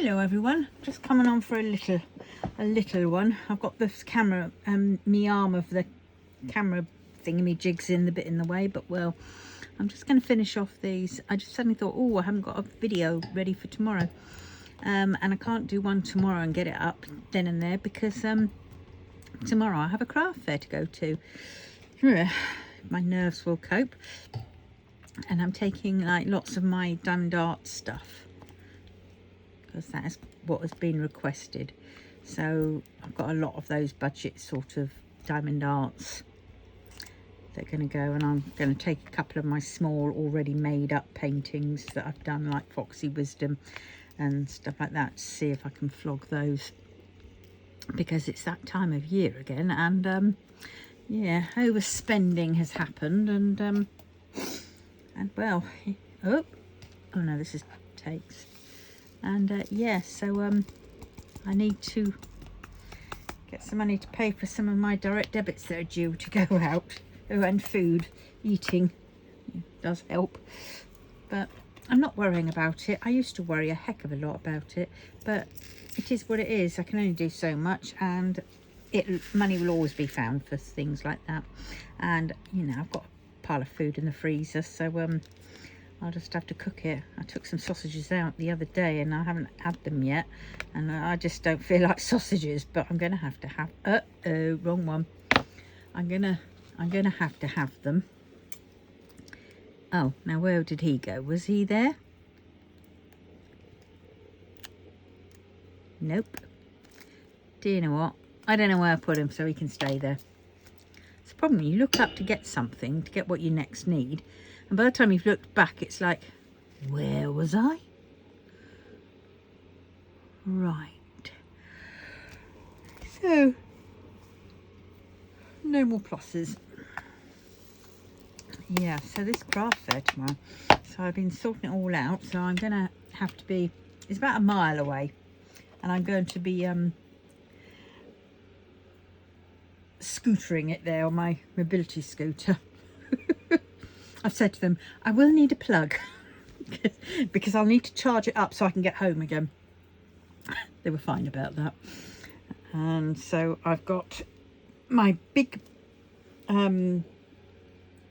Hello everyone, just coming on for a little one. I've got this camera, me arm of the camera thingy jigs in the bit in the way, but well, I'm just going to finish off these. I just suddenly thought, oh, I haven't got a video ready for tomorrow, and I can't do one tomorrow and get it up then and there because tomorrow I have a craft fair to go to. My nerves will cope, and I'm taking like lots of my diamond art stuff, because that is what has been requested. So I've got a lot of those budget sort of diamond arts that are going to go, and I'm going to take a couple of my small already made up paintings that I've done, like Foxy Wisdom and stuff like that, to see if I can flog those, because it's that time of year again, and yeah, overspending has happened, and well, oh no, this is takes. And yeah, so I need to get some money to pay for some of my direct debits that are due to go out. Oh, and food, eating does help, but I'm not worrying about it. I used to worry a heck of a lot about it, but it is what it is. I can only do so much, and money will always be found for things like that. And you know, I've got a pile of food in the freezer, so I'll just have to cook it. I took some sausages out the other day and I haven't had them yet, and I just don't feel like sausages, but I'm gonna have to have wrong one. I'm gonna have to have them. Oh, now where did he go? Was he there? Nope. Do you know what? I don't know where I put him, so he can stay there. It's a problem. You look up to get something, to get what you next need, and by the time you've looked back, it's like, where was I? Right. So, no more pluses. Yeah, so this craft fair tomorrow. So I've been sorting it all out. So I'm going to have to be, it's about a mile away, and I'm going to be scootering it there on my mobility scooter. I've said to them, I will need a plug because I'll need to charge it up so I can get home again. They were fine about that. And so I've got my big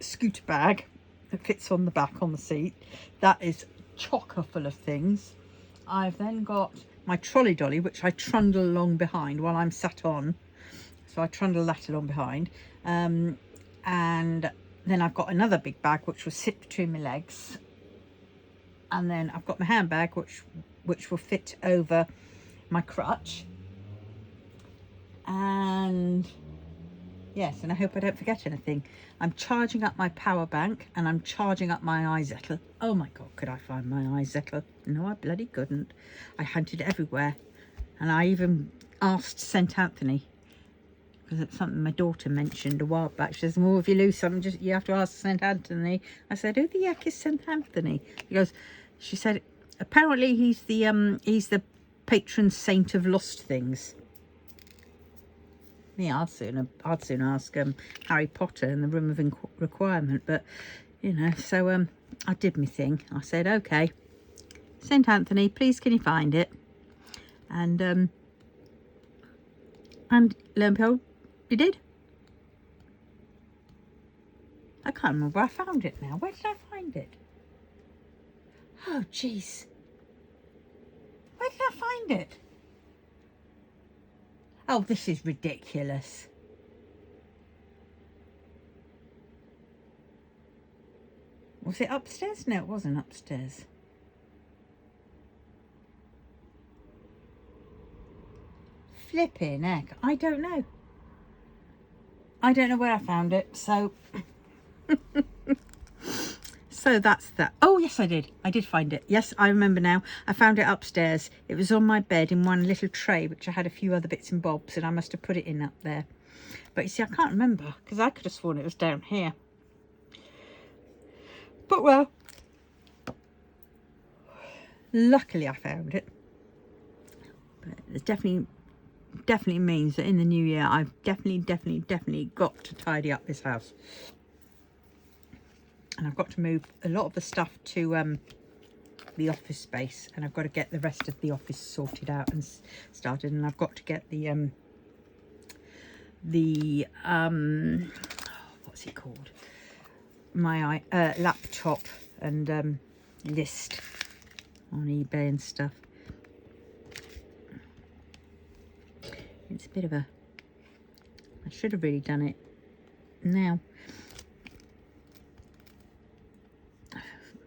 scooter bag that fits on the back on the seat. That is chocker full of things. I've then got my trolley dolly, which I trundle along behind while I'm sat on. So I trundle that along behind. And then I've got another big bag which will sit between my legs, and then I've got my handbag which will fit over my crutch. And yes, and I hope I don't forget anything. I'm charging up my power bank, and I'm charging up my iZettle. Oh my god, could I find my iZettle? No, I bloody couldn't. I hunted everywhere, and I even asked St. Anthony, because it's something my daughter mentioned a while back. She says, well, if you lose something, you have to ask St. Anthony. I said, who the heck is St. Anthony? She said, apparently he's the patron saint of lost things. Yeah, I'd soon ask Harry Potter in the Room of Requirement, but you know, so I did my thing. I said, okay, St. Anthony, please can you find it? And lo and behold, he did. I can't remember where I found it now. Where did I find it? Oh, jeez. Where did I find it? Oh, this is ridiculous. Was it upstairs? No, it wasn't upstairs. Flipping heck. I don't know. I don't know where I found it, so so that's that. Oh yes, I did find it. Yes, I remember now. I found it upstairs. It was on my bed in one little tray which I had a few other bits and bobs, and I must have put it in up there. But you see, I can't remember, because I could have sworn it was down here. But well, luckily I found it. But it definitely means that in the new year I've definitely got to tidy up this house, and I've got to move a lot of the stuff to the office space, and I've got to get the rest of the office sorted out and started, and I've got to get the what's it called, my laptop and list on eBay and stuff. It's a bit of a, I should have really done it now.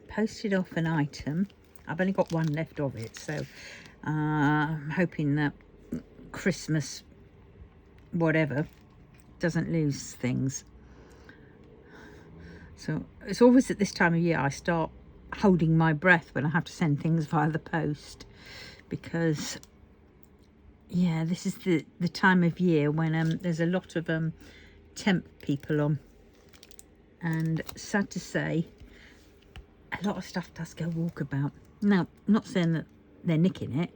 Posted off an item. I've only got one left of it, so I'm hoping that Christmas whatever doesn't lose things. So it's always at this time of year I start holding my breath when I have to send things via the post, because yeah, this is the time of year when there's a lot of temp people on, and sad to say a lot of stuff does go walkabout. Now, I'm not saying that they're nicking it,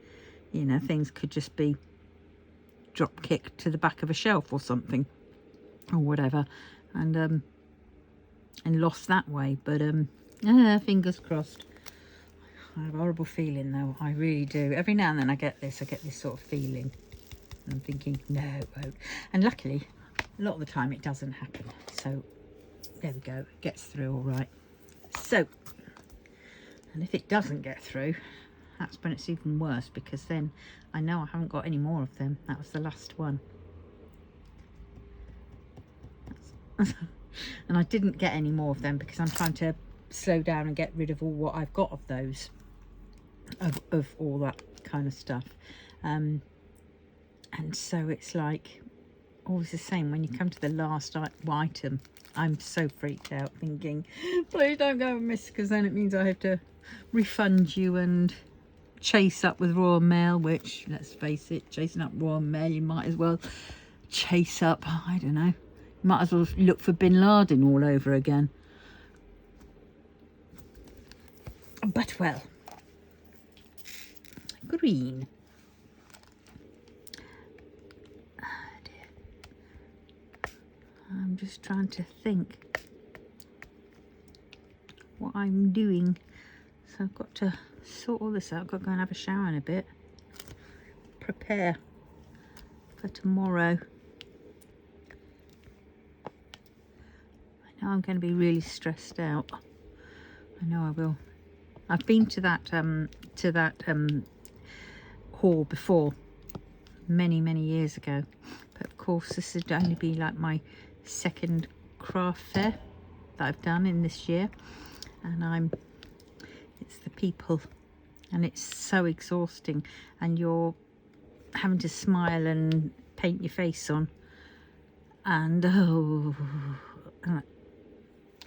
you know, things could just be drop kicked to the back of a shelf or something or whatever, and lost that way, but fingers crossed. I have a horrible feeling though, I really do. Every now and then I get this sort of feeling, and I'm thinking no, it won't. And luckily a lot of the time it doesn't happen, so there we go, it gets through all right. So, and if it doesn't get through, that's when it's even worse, because then I know I haven't got any more of them. That was the last one. And I didn't get any more of them because I'm trying to slow down and get rid of all what I've got of those, of all that kind of stuff. And so it's like always the same when you come to the last item. I'm so freaked out thinking, please don't go and miss, because then it means I have to refund you and chase up with Royal Mail, which, let's face it, chasing up Royal Mail, you might as well chase up, I don't know, you might as well look for Bin Laden all over again. But well, green. Oh dear. I'm just trying to think what I'm doing. So I've got to sort all this out. I've got to go and have a shower in a bit. Prepare for tomorrow. I know I'm going to be really stressed out. I know I will. I've been to that hall before, many years ago, but of course this would only be like my second craft fair that I've done in this year, and it's the people, and it's so exhausting, and you're having to smile and paint your face on, and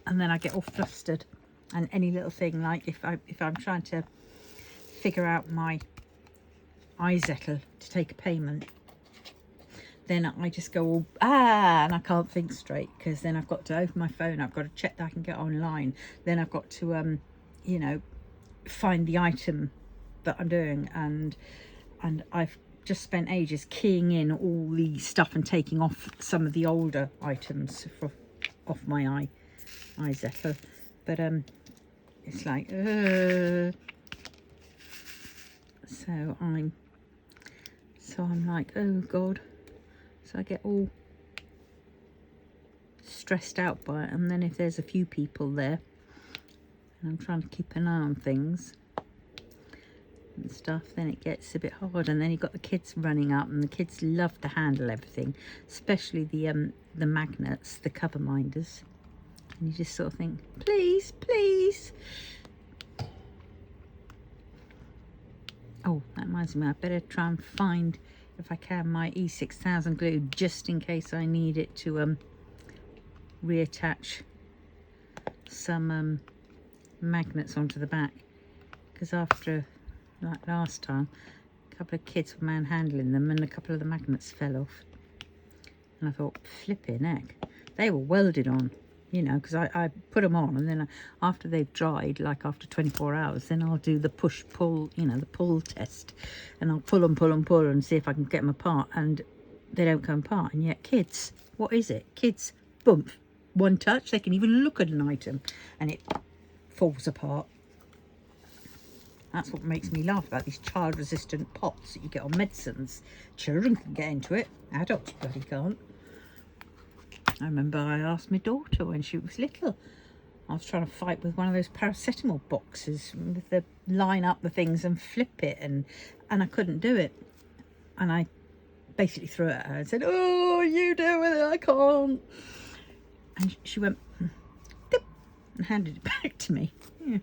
and then I get all flustered. And any little thing, like if I'm trying to figure out my iZettle to take a payment, then I just go all and I can't think straight, because then I've got to open my phone, I've got to check that I can get online, then I've got to you know, find the item that I'm doing, and I've just spent ages keying in all the stuff and taking off some of the older items off my iZettle, but it's like so I'm like, oh god, so I get all stressed out by it. And then if there's a few people there and I'm trying to keep an eye on things and stuff, then it gets a bit hard. And then you've got the kids running up, and the kids love to handle everything, especially the magnets, the cover minders. And you just sort of think, please, please. Oh, that reminds me, I better try and find, if I can, my E6000 glue, just in case I need it to reattach some magnets onto the back. Because after, like last time, a couple of kids were manhandling them and a couple of the magnets fell off. And I thought, flipping heck, they were welded on. You know, because I put them on, and then after they've dried, like after 24 hours, then I'll do the push-pull, you know, the pull test. And I'll pull and see if I can get them apart, and they don't come apart. And yet kids, what is it? Kids, boom, one touch, they can even look at an item, and it falls apart. That's what makes me laugh about these child-resistant pots that you get on medicines. Children can get into it, adults bloody can't. I remember I asked my daughter when she was little. I was trying to fight with one of those paracetamol boxes with the line up the things and flip it, and I couldn't do it. And I basically threw it at her and said, "Oh, you do it, I can't." And she went, "Dip," and handed it back to me. Yeah.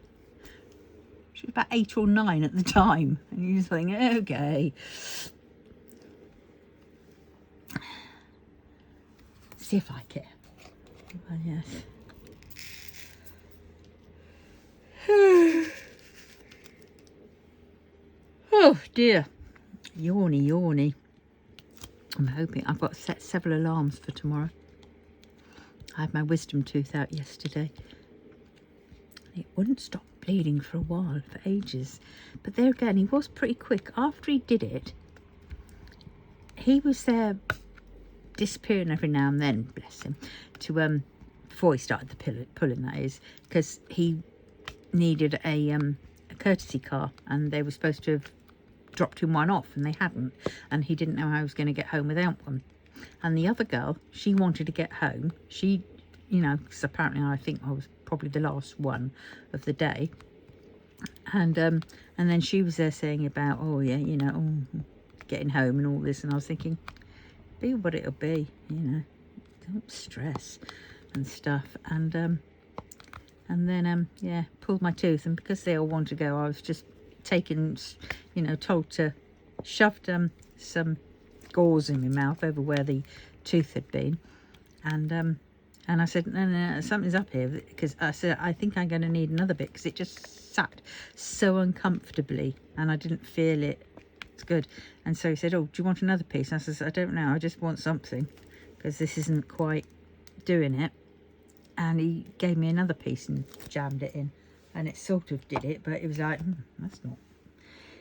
She was about 8 or 9 at the time. And you just think, okay. See if I care. Well, yes. Oh dear. Yawny. I'm hoping. I've got set several alarms for tomorrow. I had my wisdom tooth out yesterday. It wouldn't stop bleeding for a while, for ages. But there again, he was pretty quick. After he did it, he was there disappearing every now and then, bless him, to before he started the pulling, that is, because he needed a courtesy car, and they were supposed to have dropped him one off, and they hadn't, and he didn't know how he was going to get home without one. And the other girl, she wanted to get home. She, you know, because apparently I think I was probably the last one of the day, and then she was there saying about, oh yeah, you know, getting home and all this, and I was thinking, be what it'll be, you know, don't stress and stuff. And then yeah, pulled my tooth, and because they all wanted to go, I was just taken, you know, told to shove some gauze in my mouth over where the tooth had been, and I said, no, something's up here, because I said, I think I'm going to need another bit, because it just sat so uncomfortably and I didn't feel it. It's good. And so he said, oh, do you want another piece? And I said, I don't know, I just want something, because this isn't quite doing it. And he gave me another piece and jammed it in, and it sort of did it, but it was like, that's not,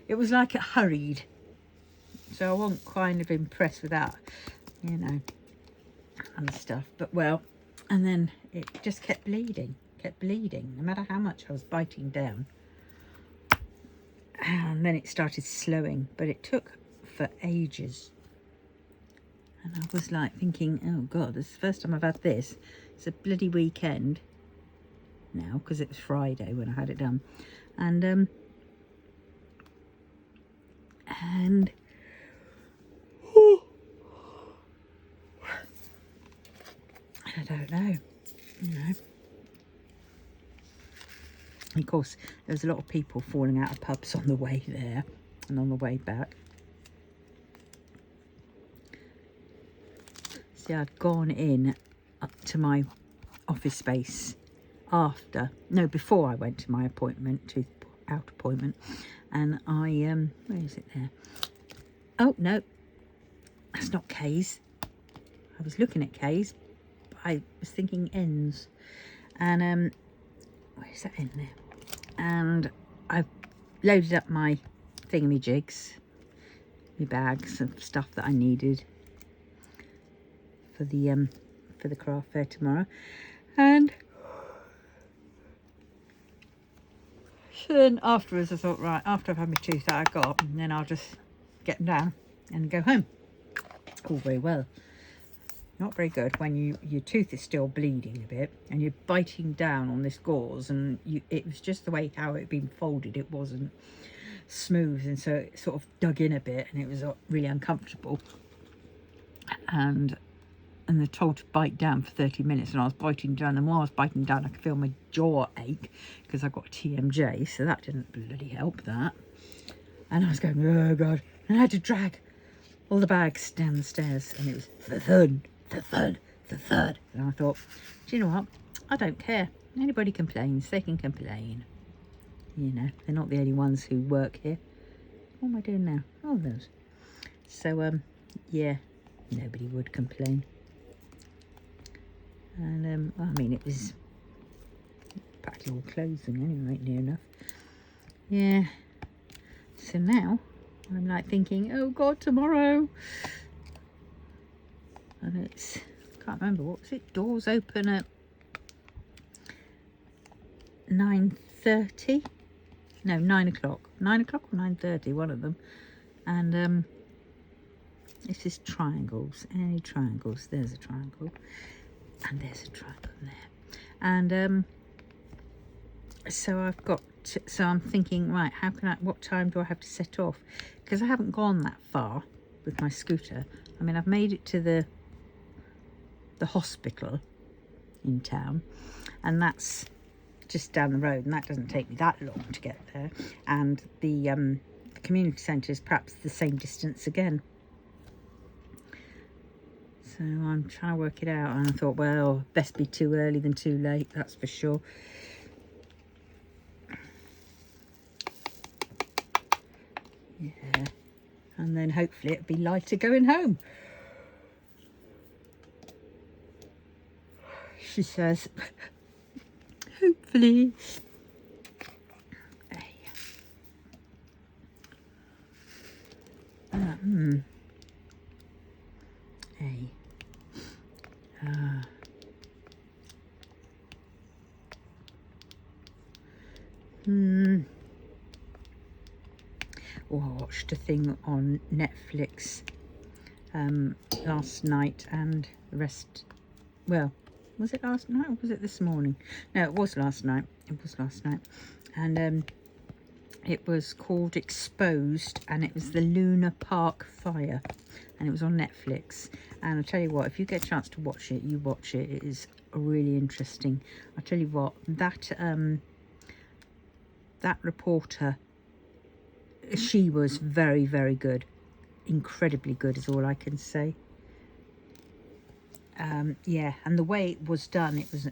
it was like it hurried. So I wasn't kind of impressed with that, you know, and stuff. But well, and then it just kept bleeding, no matter how much I was biting down. And then it started slowing, but it took for ages. And I was like thinking, oh God, this is the first time I've had this. It's a bloody weekend now, because it was Friday when I had it done. And I don't know, you know. Of course, there was a lot of people falling out of pubs on the way there and on the way back. See, I'd gone in up to my office space before I went to my appointment, tooth out appointment, and I, where is it there? Oh, no, that's not Kay's. I was looking at Kay's, but I was thinking ends, and, where's that in there? And I've loaded up my thingamajiggies, my bags of stuff that I needed for the craft fair tomorrow. And so then afterwards I thought, right, after I've had my tooth out, I got up, and then I'll just get them down and go home. All very well. Not very good when your tooth is still bleeding a bit and you're biting down on this gauze, and it was just the way how it had been folded. It wasn't smooth, and so it sort of dug in a bit, and it was really uncomfortable. And they're told to bite down for 30 minutes, and I was biting down, and while I was biting down I could feel my jaw ache because I got a TMJ, so that didn't bloody help that. And I was going, oh God, and I had to drag all the bags down the stairs, and it was the thud. And I thought, do you know what, I don't care. Anybody complains, they can complain, you know, they're not the only ones who work here. What am I doing now? Oh, those. So yeah, nobody would complain. And I mean, it was practically all closing anyway, near enough. Yeah, so now I'm like thinking, oh God, tomorrow. And it's, I can't remember, what was it? Doors open at 9:30. no, 9 o'clock. 9 o'clock or 9:30, one of them. And this is triangles. Any triangles? There's a triangle. And there's a triangle there. And so I've got to, so I'm thinking, right, how can I, what time do I have to set off? Because I haven't gone that far with my scooter. I mean, I've made it to the hospital in town, and that's just down the road, and that doesn't take me that long to get there. And the community centre is perhaps the same distance again. So I'm trying to work it out, and I thought, well, best be too early than too late, that's for sure. Yeah, and then hopefully it'll be lighter going home. She says, hopefully. Oh, I watched a thing on Netflix last night, and the rest, well, was it last night or was it this morning? No, it was last night. It was last night. And it was called Exposed, and it was the Luna Park fire, and it was on Netflix. And I'll tell you what, if you get a chance to watch it, you watch it. It is really interesting. I'll tell you what, that that reporter, she was very, very good. Incredibly good is all I can say. Yeah, and the way it was done, it was